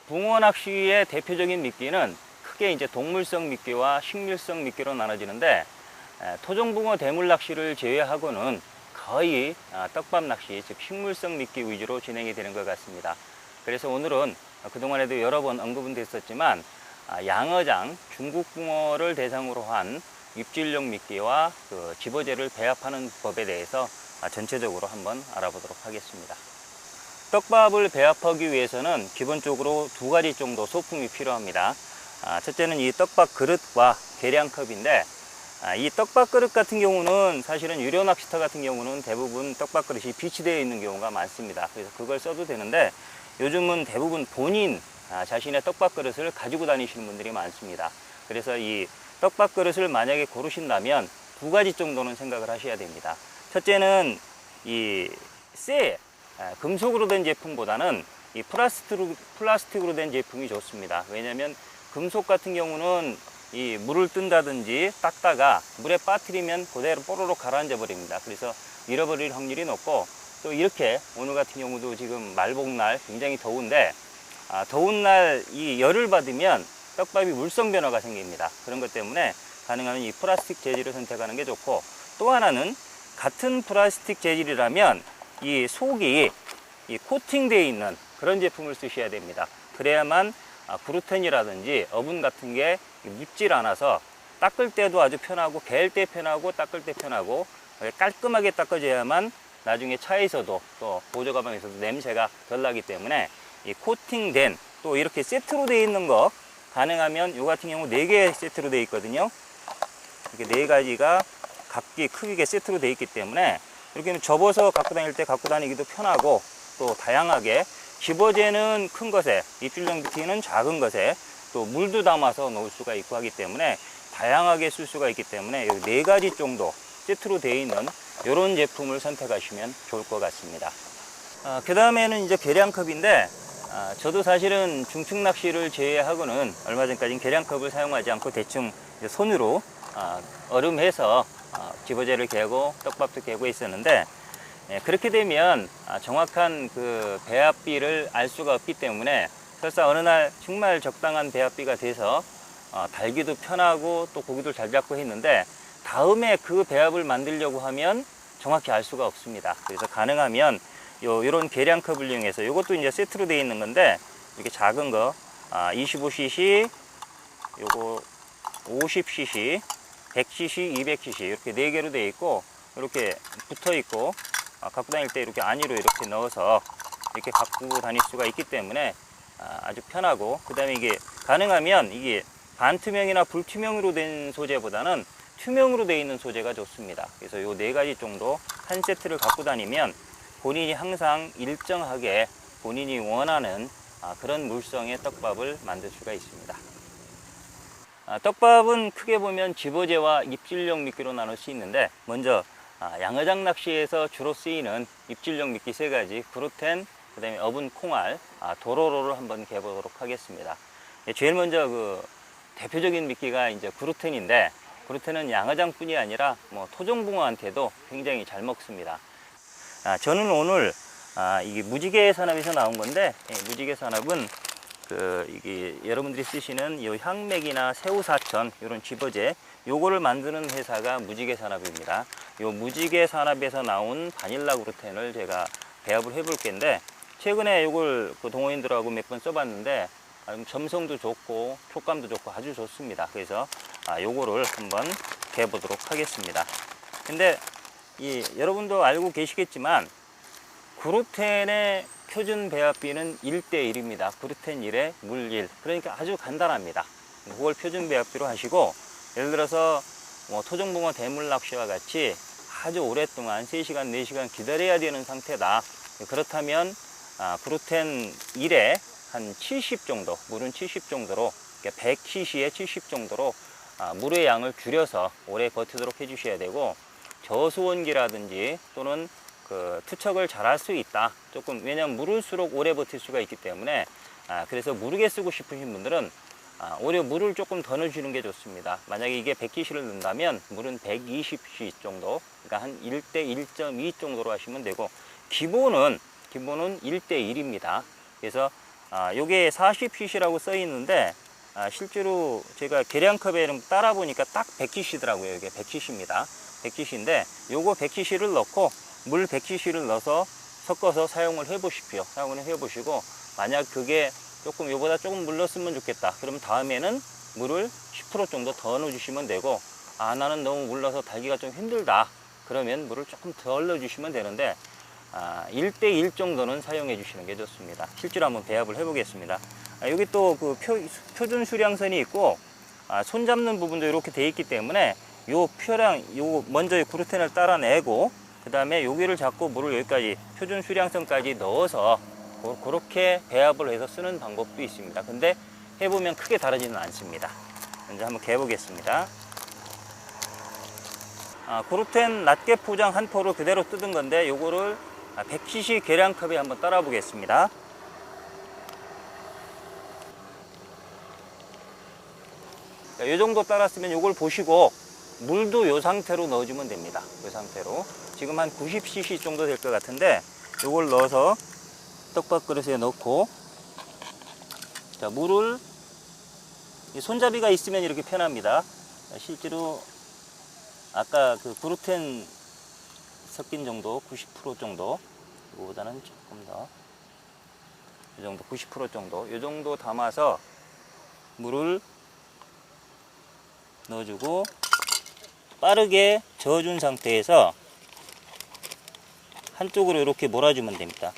붕어 낚시의 대표적인 미끼는 크게 이제 동물성 미끼와 식물성 미끼로 나눠지는데, 토종붕어 대물 낚시를 제외하고는 거의 떡밥 낚시, 즉 식물성 미끼 위주로 진행이 되는 것 같습니다. 그래서 오늘은 그동안에도 여러 번 언급은 됐었지만, 양어장 중국 붕어를 대상으로 한 입질용 미끼와 그 집어제를 배합하는 법에 대해서 전체적으로 한번 알아보도록 하겠습니다. 떡밥을 배합하기 위해서는 기본적으로 두 가지 정도 소품이 필요합니다. 첫째는 이 떡밥 그릇과 계량컵인데, 이 떡밥 그릇 같은 경우는 사실은 유료 낚시터 같은 경우는 대부분 떡밥 그릇이 비치되어 있는 경우가 많습니다. 그래서 그걸 써도 되는데, 요즘은 대부분 본인 자신의 떡밥 그릇을 가지고 다니시는 분들이 많습니다. 그래서 이 떡밥 그릇을 만약에 고르신다면 두 가지 정도는 생각을 하셔야 됩니다. 첫째는 이 금속으로 된 제품보다는 이 플라스틱으로 된 제품이 좋습니다. 왜냐하면 금속 같은 경우는 이 물을 뜬다든지 닦다가 물에 빠뜨리면 그대로 뽀로로 가라앉아 버립니다. 그래서 잃어버릴 확률이 높고, 또 이렇게 오늘 같은 경우도 지금 말복날 굉장히 더운데, 더운 날 이 열을 받으면 떡밥이 물성 변화가 생깁니다. 그런 것 때문에 가능하면 이 플라스틱 재질을 선택하는 게 좋고, 또 하나는 같은 플라스틱 재질이라면 이 속이 코팅되어 있는 그런 제품을 쓰셔야 됩니다. 그래야만 그루텐이라든지 어분 같은 게 묻질 않아서 닦을 때도 아주 편하고, 갤 때 편하고, 닦을 때 편하고, 깔끔하게 닦아줘야만 나중에 차에서도 또 보조 가방에서도 냄새가 덜 나기 때문에 이 코팅된, 또 이렇게 세트로 되어 있는 거 가능하면, 이 같은 경우 4개 세트로 되어 있거든요. 이렇게 4가지가 각기 크게 세트로 되어 있기 때문에 이렇게 접어서 갖고 다닐 때 갖고 다니기도 편하고, 또 다양하게 집어제는 큰 것에, 입질용 미끼는 작은 것에, 또 물도 담아서 놓을 수가 있고 하기 때문에 다양하게 쓸 수가 있기 때문에 여기 4가지 정도 세트로 되어 있는 이런 제품을 선택하시면 좋을 것 같습니다. 그 다음에는 이제 계량컵인데, 저도 사실은 중층 낚시를 제외하고는 얼마 전까지는 계량컵을 사용하지 않고 대충 손으로 얼음해서 집어제를 개고 떡밥도 개고 있었는데, 그렇게 되면 정확한 그 배합비를 알 수가 없기 때문에 설사 어느 날 정말 적당한 배합비가 돼서 달기도 편하고 또 고기도 잘 잡고 했는데, 다음에 그 배합을 만들려고 하면 정확히 알 수가 없습니다. 그래서 가능하면 요런 계량컵을 이용해서, 요것도 이제 세트로 되어 있는 건데, 이렇게 작은 거 25cc, 요거 50cc, 100cc, 200cc 이렇게 4개로 되어 있고, 이렇게 붙어 있고, 갖고 다닐 때 이렇게 안으로 이렇게 넣어서 이렇게 갖고 다닐 수가 있기 때문에 아주 편하고, 그 다음에 이게 가능하면 이게 반투명이나 불투명으로 된 소재보다는 투명으로 되어 있는 소재가 좋습니다. 그래서 요 4가지 정도 한 세트를 갖고 다니면 본인이 항상 일정하게 본인이 원하는 그런 물성의 떡밥을 만들 수가 있습니다. 떡밥은 크게 보면 집어제와 입질용 미끼로 나눌 수 있는데, 먼저 양어장 낚시에서 주로 쓰이는 입질용 미끼 3가지, 그루텐, 그 다음에 어분 콩알, 도로로를 한번 개보도록 하겠습니다. 제일 먼저 그 대표적인 미끼가 이제 그루텐인데, 그루텐은 양어장 뿐이 아니라 뭐 토종붕어한테도 굉장히 잘 먹습니다. 저는 오늘 이게 무지개 산업에서 나온 건데, 무지개 산업은 이게 여러분들이 쓰시는 이 향맥이나 새우사천 이런 집어제, 요거를 만드는 회사가 무지개 산업입니다. 요 무지개 산업에서 나온 바닐라 그루텐을 제가 배합을 해볼 건데, 최근에 요걸 그 동호인들하고 몇 번 써봤는데 점성도 좋고 촉감도 좋고 아주 좋습니다. 그래서 요거를 한번 개보도록 하겠습니다. 근데 여러분도 알고 계시겠지만 그루텐의 표준 배합비는 1대1입니다. 그루텐 1에 물 1. 그러니까 아주 간단합니다. 그걸 표준 배합비로 하시고, 예를 들어서 뭐 토종붕어 대물 낚시와 같이 아주 오랫동안 3시간, 4시간 기다려야 되는 상태다. 그렇다면 그루텐 1에 한 70 정도, 물은 70 정도로, 100cc에 70 정도로 물의 양을 줄여서 오래 버티도록 해주셔야 되고, 저수온기라든지 또는 그 투척을 잘 할 수 있다. 조금, 왜냐하면 물을수록 오래 버틸 수가 있기 때문에, 그래서 무르게 쓰고 싶으신 분들은 오히려 물을 조금 더 넣어주는 게 좋습니다. 만약에 이게 100cc를 넣는다면 물은 120cc 정도, 그러니까 한 1대 1.2 정도로 하시면 되고, 기본은 1대 1입니다. 그래서 요게 40cc라고 써 있는데 실제로 제가 계량컵에 따라 보니까 딱 100cc더라고요. 이게 100cc입니다. 100cc인데 요거 100cc를 넣고 물 100cc를 넣어서 섞어서 사용을 해 보십시오. 사용을 해 보시고 만약 그게 조금 요보다 조금 물 넣었으면 좋겠다. 그럼 다음에는 물을 10% 정도 더 넣어 주시면 되고, 나는 너무 물 넣어서 달기가 좀 힘들다. 그러면 물을 조금 덜 넣어 주시면 되는데 1대1 정도는 사용해 주시는 게 좋습니다. 실제로 한번 배합을 해 보겠습니다. 여기 또 그 표준 수량선이 있고 손 잡는 부분도 이렇게 돼 있기 때문에 요 표량, 요 먼저 그루텐을 따라내고 그 다음에 여기를 잡고 물을 여기까지 표준 수량선까지 넣어서 그렇게 배합을 해서 쓰는 방법도 있습니다. 근데 해보면 크게 다르지는 않습니다. 먼저 한번 개보겠습니다. 그루텐 낱개 포장 한 포를 그대로 뜯은 건데 요거를 100cc 계량컵에 한번 따라 보겠습니다. 이 정도 따랐으면 요걸 보시고 물도 요 상태로 넣어주면 됩니다. 이 상태로 지금 한 90cc 정도 될 것 같은데 요걸 넣어서 떡밥 그릇에 넣고, 자, 물을 손잡이가 있으면 이렇게 편합니다. 실제로 아까 그 그루텐 섞인 정도 90% 정도, 이거보다는 조금 더, 이 정도 90% 정도, 이 정도 담아서 물을 넣어주고 빠르게 저어준 상태에서 한쪽으로 이렇게 몰아주면 됩니다.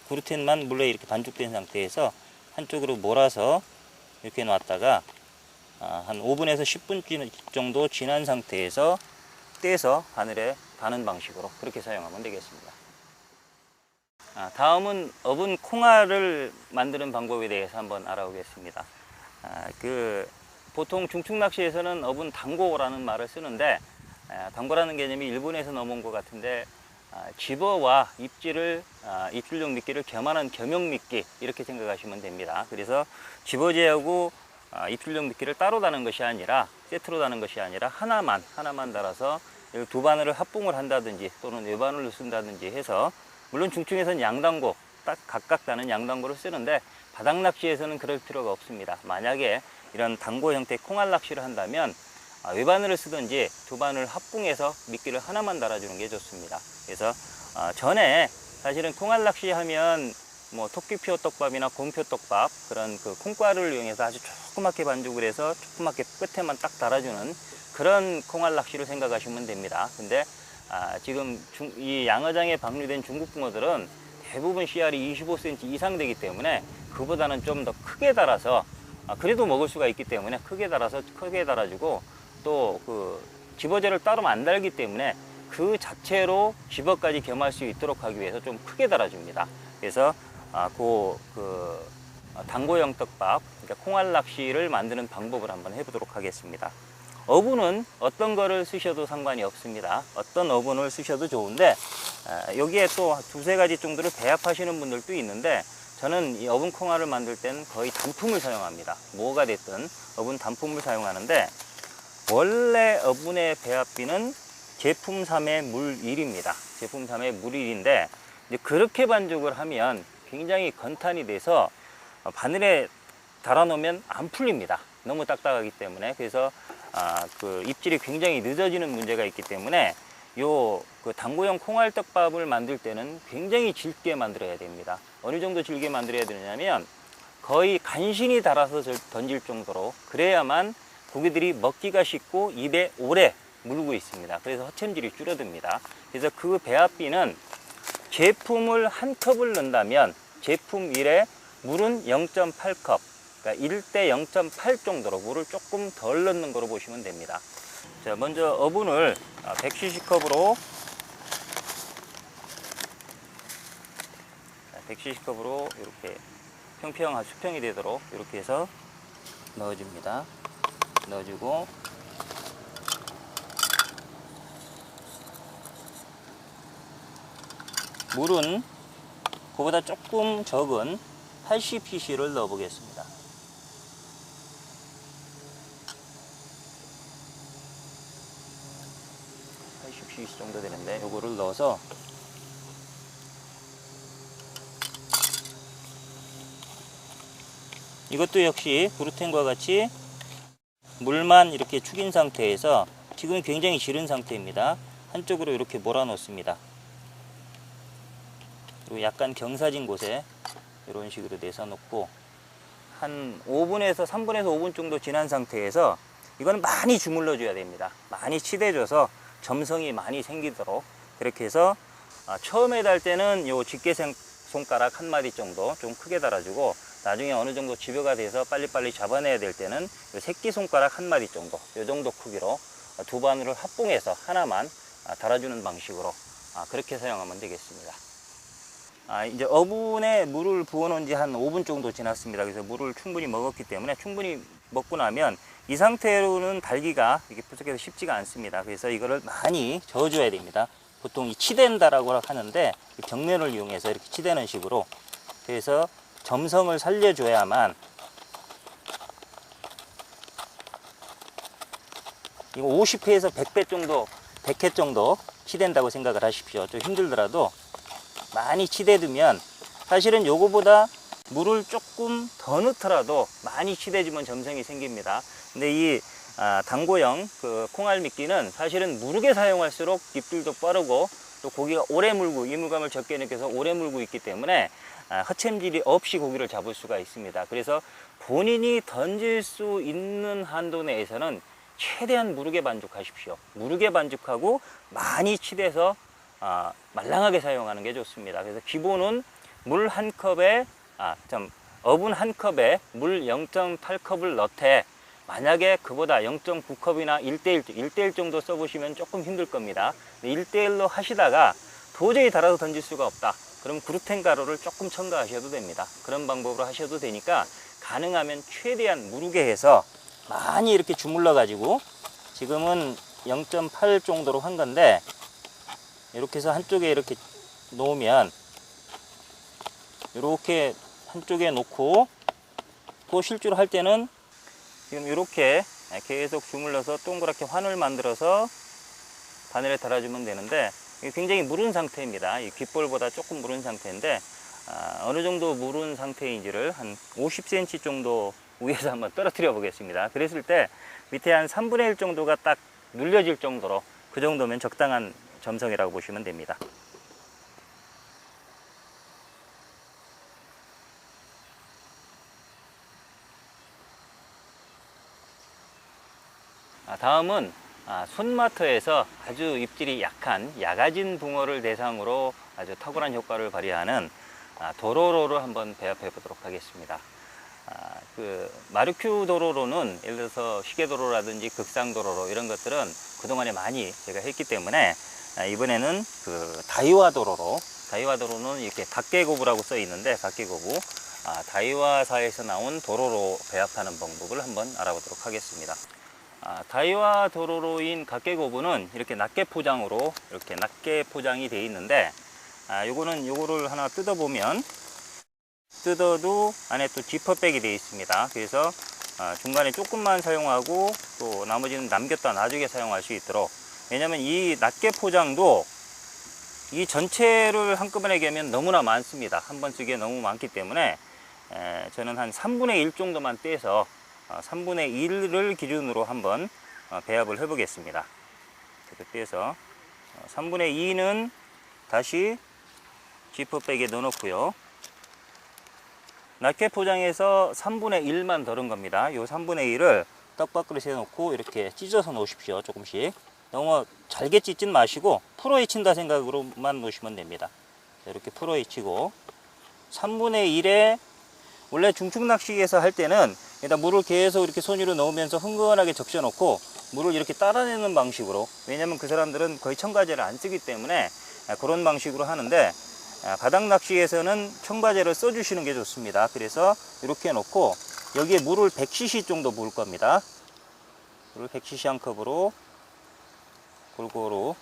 그루텐만 물에 이렇게 반죽된 상태에서 한쪽으로 몰아서 이렇게 놨다가 한 5분에서 10분 정도 지난 상태에서 떼서 바늘에 바는 방식으로 그렇게 사용하면 되겠습니다. 다음은 어분 콩알을 만드는 방법에 대해서 한번 알아보겠습니다. 보통 중축낚시에서는 어분 단고라는 말을 쓰는데, 단고라는 개념이 일본에서 넘어온 것 같은데, 집어와 입질용 미끼를 겸하는 겸용미끼 이렇게 생각하시면 됩니다. 그래서 집어제하고 입질용 미끼를 따로 다는 것이 아니라, 세트로 다는 것이 아니라 하나만 달아서 두 바늘을 합봉을 한다든지 또는 네 바늘을 쓴다든지 해서, 물론 중충에서는 양단고 딱 각각 다는 양단고를 쓰는데 바닥 낚시에서는 그럴 필요가 없습니다. 만약에 이런 단고 형태의 콩알 낚시를 한다면 외바늘을 쓰든지 두 바늘 합봉해서 미끼를 하나만 달아주는 게 좋습니다. 그래서 전에 사실은 콩알 낚시 하면 뭐 토끼표 떡밥이나 곰표 떡밥, 그런 그 콩가루를 이용해서 아주 조그맣게 반죽을 해서 조그맣게 끝에만 딱 달아주는 그런 콩알 낚시를 생각하시면 됩니다. 근데 지금 이 양어장에 방류된 중국 붕어들은 대부분 CR이 25cm 이상 되기 때문에 그보다는 좀 더 크게 달아서, 그래도 먹을 수가 있기 때문에 크게 달아서 크게 달아주고, 또 그 집어제를 따로 안 달기 때문에 그 자체로 집어까지 겸할 수 있도록 하기 위해서 좀 크게 달아줍니다. 그래서 단고형 떡밥, 그러니까 콩알 낚시를 만드는 방법을 한번 해보도록 하겠습니다. 어분은 어떤 거를 쓰셔도 상관이 없습니다. 어떤 어분을 쓰셔도 좋은데, 여기에 또 두세 가지 정도를 배합하시는 분들도 있는데, 저는 이 어분 콩알을 만들 때는 거의 단품을 사용합니다. 뭐가 됐든 어분 단품을 사용하는데, 원래 어분의 배합비는 제품 3의 물 1입니다. 제품 3의 물 1인데, 이제 그렇게 반죽을 하면 굉장히 건탄이 돼서 바늘에 달아 놓으면 안 풀립니다. 너무 딱딱하기 때문에. 그래서 그 입질이 굉장히 늦어지는 문제가 있기 때문에 그 단고형 콩알떡밥을 만들 때는 굉장히 질게 만들어야 됩니다. 어느 정도 질게 만들어야 되냐면 거의 간신히 달아서 던질 정도로, 그래야만 고기들이 먹기가 쉽고 입에 오래 물고 있습니다. 그래서 허챔질이 줄어듭니다. 그래서 그 배합비는 제품을 한 컵을 넣는다면 제품 1에 물은 0.8컵, 그러니까 1대 0.8 정도로 물을 조금 덜 넣는 거로 보시면 됩니다. 자, 먼저 어분을 100cc 컵으로 100cc 컵으로 이렇게 평평한 수평이 되도록 이렇게 해서 넣어줍니다. 넣어주고, 물은 그보다 조금 적은 80cc를 넣어 보겠습니다. 80cc 정도 되는데 요거를 넣어서 이것도 역시 그루텐과 같이 물만 이렇게 축인 상태에서 지금 굉장히 지른 상태입니다. 한쪽으로 이렇게 몰아 놓습니다. 그리고 약간 경사진 곳에 이런 식으로 내서 놓고 한 5분에서 3분에서 5분 정도 지난 상태에서 이거는 많이 주물러 줘야 됩니다. 많이 치대줘서 점성이 많이 생기도록 그렇게 해서 처음에 달 때는 요 집게 손가락 한 마디 정도 좀 크게 달아주고 나중에 어느 정도 집여가 돼서 빨리빨리 잡아내야 될 때는 요 새끼 손가락 한 마디 정도 요 정도 크기로 두 바늘을 합봉해서 하나만 달아주는 방식으로 그렇게 사용하면 되겠습니다. 이제 어분에 물을 부어 놓은 지 한 5분 정도 지났습니다. 그래서 물을 충분히 먹었기 때문에 충분히 먹고 나면 이 상태로는 달기가 이렇게 부족해서 쉽지가 않습니다. 그래서 이거를 많이 저어줘야 됩니다. 보통 이 치댄다라고 하는데 경면을 이용해서 이렇게 치대는 식으로 그래서 점성을 살려줘야만 이거 50회에서 100배 정도 100회 정도 치댄다고 생각을 하십시오. 좀 힘들더라도 많이 치대두면 사실은 요거보다 물을 조금 더 넣더라도 많이 치대주면 점성이 생깁니다. 근데 이 당고형 그 콩알 미끼는 사실은 무르게 사용할수록 입질도 빠르고 또 고기가 오래 물고 이물감을 적게 느껴서 오래 물고 있기 때문에 허챔질이 없이 고기를 잡을 수가 있습니다. 그래서 본인이 던질 수 있는 한도 내에서는 최대한 무르게 반죽하십시오. 무르게 반죽하고 많이 치대서 말랑하게 사용하는 게 좋습니다. 그래서 기본은 물 한 컵에 어분 한 컵에 물 0.8컵을 넣되 만약에 그보다 0.9컵이나 1대1 정도 써보시면 조금 힘들 겁니다. 1대1로 하시다가 도저히 달아서 던질 수가 없다. 그럼 그루텐 가루를 조금 첨가하셔도 됩니다. 그런 방법으로 하셔도 되니까 가능하면 최대한 무르게 해서 많이 이렇게 주물러 가지고 지금은 0.8 정도로 한 건데 이렇게 해서 한쪽에 이렇게 놓으면 이렇게 한쪽에 놓고 또 실주로 할 때는 지금 이렇게 계속 주물러서 동그랗게 환을 만들어서 바늘에 달아주면 되는데 굉장히 무른 상태입니다. 이 귓볼보다 조금 무른 상태인데 어느 정도 무른 상태인지를 한 50cm 정도 위에서 한번 떨어뜨려 보겠습니다. 그랬을 때 밑에 한 3분의 1 정도가 딱 눌려질 정도로 그 정도면 적당한 점성이라고 보시면 됩니다. 다음은 손마터에서 아주 입질이 약한 야가진 붕어를 대상으로 아주 탁월한 효과를 발휘하는 도로로를 한번 배합해 보도록 하겠습니다. 그 마르큐 도로로는 예를 들어서 시계도로라든지 극상도로로 이런 것들은 그동안에 많이 제가 했기 때문에 이번에는 그 다이와 도로로는 이렇게 각계고부라고 써 있는데 각계고부 다이와사에서 나온 도로로 배합하는 방법을 한번 알아보도록 하겠습니다. 다이와 도로로인 각계고부는 이렇게 낱개 포장으로 이렇게 낱개 포장이 되어 있는데 요거를 하나 뜯어보면 뜯어도 안에 또 지퍼백이 되어 있습니다. 그래서 중간에 조금만 사용하고 또 나머지는 남겼다 나중에 사용할 수 있도록, 왜냐면 이 낱개 포장도 이 전체를 한꺼번에 개면 너무나 많습니다. 한 번 쓰기에 너무 많기 때문에 저는 한 3분의 1 정도만 떼서 3분의 1을 기준으로 한번 배합을 해 보겠습니다. 이렇게 떼서 3분의 2는 다시 지퍼백에 넣어 놓고요. 낱개 포장해서 3분의 1만 덜은 겁니다. 이 3분의 1을 떡밥그릇에 넣고 이렇게 찢어서 놓으십시오. 조금씩. 너무 잘게 찢진 마시고 풀어 헤친다 생각으로만 놓으시면 됩니다. 이렇게 풀어 헤치고 3분의 1에 원래 중축낚시에서 할 때는 일단 물을 계속 이렇게 손으로 넣으면서 흥건하게 적셔 놓고 물을 이렇게 따라내는 방식으로, 왜냐면 그 사람들은 거의 첨가제를 안 쓰기 때문에 그런 방식으로 하는데 바닥 낚시에서는 첨가제를 써 주시는 게 좋습니다. 그래서 이렇게 놓고 여기에 물을 100cc 정도 부을 겁니다. 물을 100cc 한 컵으로 골고루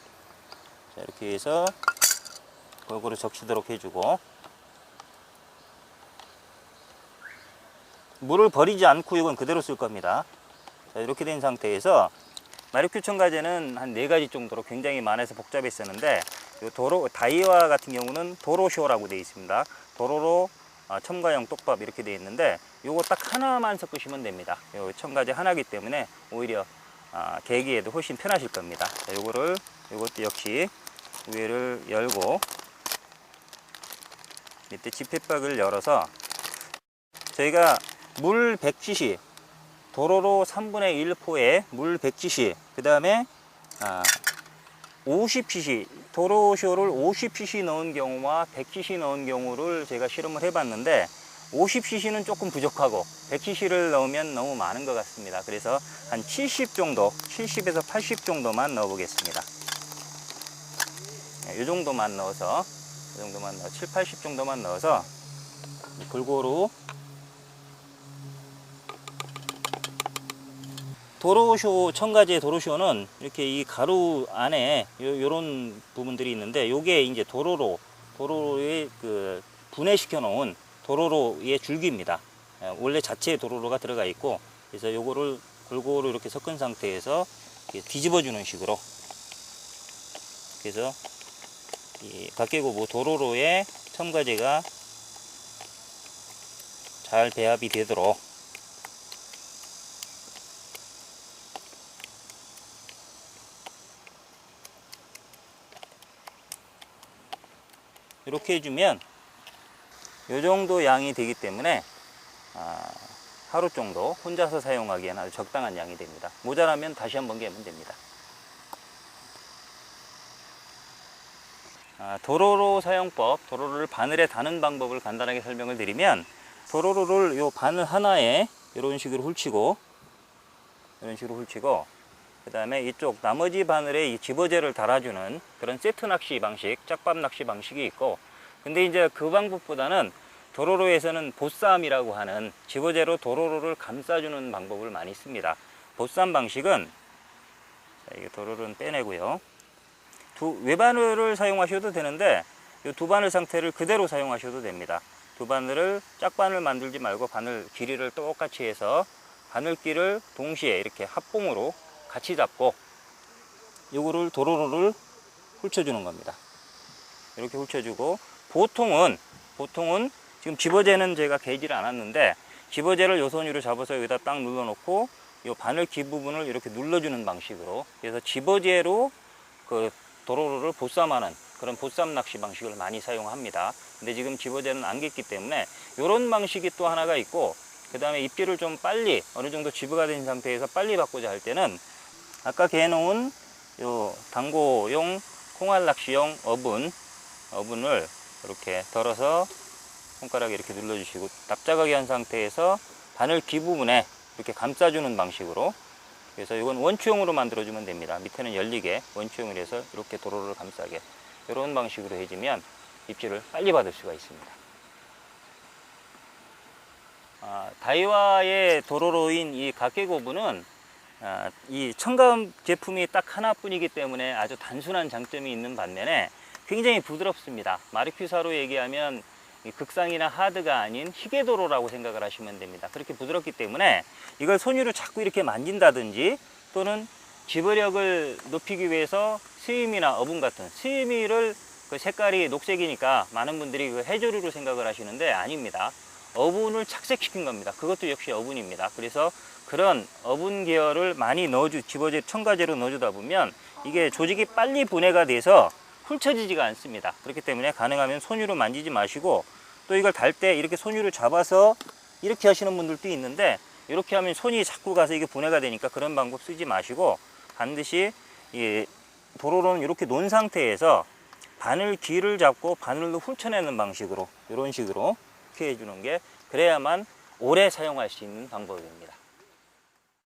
이렇게 해서 골고루 적시도록 해주고, 물을 버리지 않고 이건 그대로 쓸 겁니다. 자, 이렇게 된 상태에서 마르큐 첨가제는 한 4가지 정도로 굉장히 많아서 복잡했었는데 다이와 같은 경우는 도로쇼라고 되어 있습니다. 도로로 첨가용 떡밥 이렇게 되어 있는데 요거 딱 하나만 섞으시면 됩니다. 요 첨가제 하나이기 때문에 오히려 개기에도 훨씬 편하실 겁니다. 자, 요것도 역시 위를 열고 밑에 지폐박을 열어서 저희가 물 100cc 도로로 3분의 1포에 물 100cc 그 다음에 50cc 도로쇼를 50cc 넣은 경우와 100cc 넣은 경우를 제가 실험을 해봤는데 50cc는 조금 부족하고 100cc를 넣으면 너무 많은 것 같습니다. 그래서 한 70 정도, 70에서 80 정도만 넣어 보겠습니다. 이 정도만 넣어서 7, 80 정도만 넣어서 골고루 도로쇼, 첨가제 도로쇼는 이렇게 이 가루 안에 요런 부분들이 있는데 요게 이제 도로로에 그 분해시켜 놓은 도로로의 줄기입니다. 원래 자체에 도로로가 들어가 있고, 그래서 요거를 골고루 이렇게 섞은 상태에서 이렇게 뒤집어 주는 식으로, 그래서 이 각개고무 도로로에 첨가제가 잘 배합이 되도록 이렇게 해주면 이 정도 양이 되기 때문에 하루 정도 혼자서 사용하기에는 아주 적당한 양이 됩니다. 모자라면 다시 한번 개면 됩니다. 도로로 사용법, 도로로를 바늘에 다는 방법을 간단하게 설명을 드리면, 도로로를 요 바늘 하나에 이런 식으로 훑히고 그 다음에 이쪽 나머지 바늘에 이 집어제를 달아주는 그런 세트 낚시 방식, 짝밥 낚시 방식이 있고, 근데 이제 그 방법보다는 도로로에서는 보쌈이라고 하는 집어제로 도로로를 감싸주는 방법을 많이 씁니다. 보쌈 방식은, 자, 이게 도로로는 빼내고요. 외바늘을 사용하셔도 되는데 이 두 바늘 상태를 그대로 사용하셔도 됩니다. 두 바늘을 짝바늘 만들지 말고 바늘 길이를 똑같이 해서 바늘끼를 동시에 이렇게 합봉으로 같이 잡고 요거를 도로로를 훑혀주는 겁니다. 이렇게 훑혀주고, 보통은 지금 집어제는 제가 개지를 않았는데 집어제를 요 손으로 잡아서 여기다 딱 눌러 놓고 요 바늘 기 부분을 이렇게 눌러주는 방식으로, 그래서 집어제로 그 도로로를 보쌈하는 그런 보쌈 낚시 방식을 많이 사용합니다. 근데 지금 집어제는 안 겠기 때문에 이런 방식이 또 하나가 있고, 그 다음에 입질을 좀 빨리 어느 정도 집어가 된 상태에서 빨리 받고자 할 때는 아까 개놓은 요 당고용 콩알 낚시용 어분을 이렇게 덜어서 손가락에 이렇게 눌러주시고 납작하게 한 상태에서 바늘 기 부분에 이렇게 감싸주는 방식으로, 그래서 이건 원추형으로 만들어주면 됩니다. 밑에는 열리게 원추형으로 해서 이렇게 도로를 감싸게, 이런 방식으로 해주면 입질을 빨리 받을 수가 있습니다. 다이와의 도로로인 이 각개고무는 이 첨가음 제품이 딱 하나뿐이기 때문에 아주 단순한 장점이 있는 반면에 굉장히 부드럽습니다. 마르큐사로 얘기하면 극상이나 하드가 아닌 희게도로라고 생각을 하시면 됩니다. 그렇게 부드럽기 때문에 이걸 손으로 자꾸 이렇게 만진다든지, 또는 집어력을 높이기 위해서 스위미나 어분 같은, 스위미를 그 색깔이 녹색이니까 많은 분들이 그 해조류로 생각을 하시는데 아닙니다. 어분을 착색시킨 겁니다. 그것도 역시 어분입니다. 그래서 그런 어분 계열을 많이 집어제 첨가제로 넣어주다 보면 이게 조직이 빨리 분해가 돼서 훑혀지지가 않습니다. 그렇기 때문에 가능하면 손으로 만지지 마시고, 또 이걸 달 때 이렇게 손으로 잡아서 이렇게 하시는 분들도 있는데, 이렇게 하면 손이 자꾸 가서 이게 분해가 되니까 그런 방법 쓰지 마시고, 반드시 이 도로로는 이렇게 놓은 상태에서 바늘 길을 잡고 바늘로 훑어내는 방식으로, 이런 식으로 이렇게 해주는 게, 그래야만 오래 사용할 수 있는 방법입니다.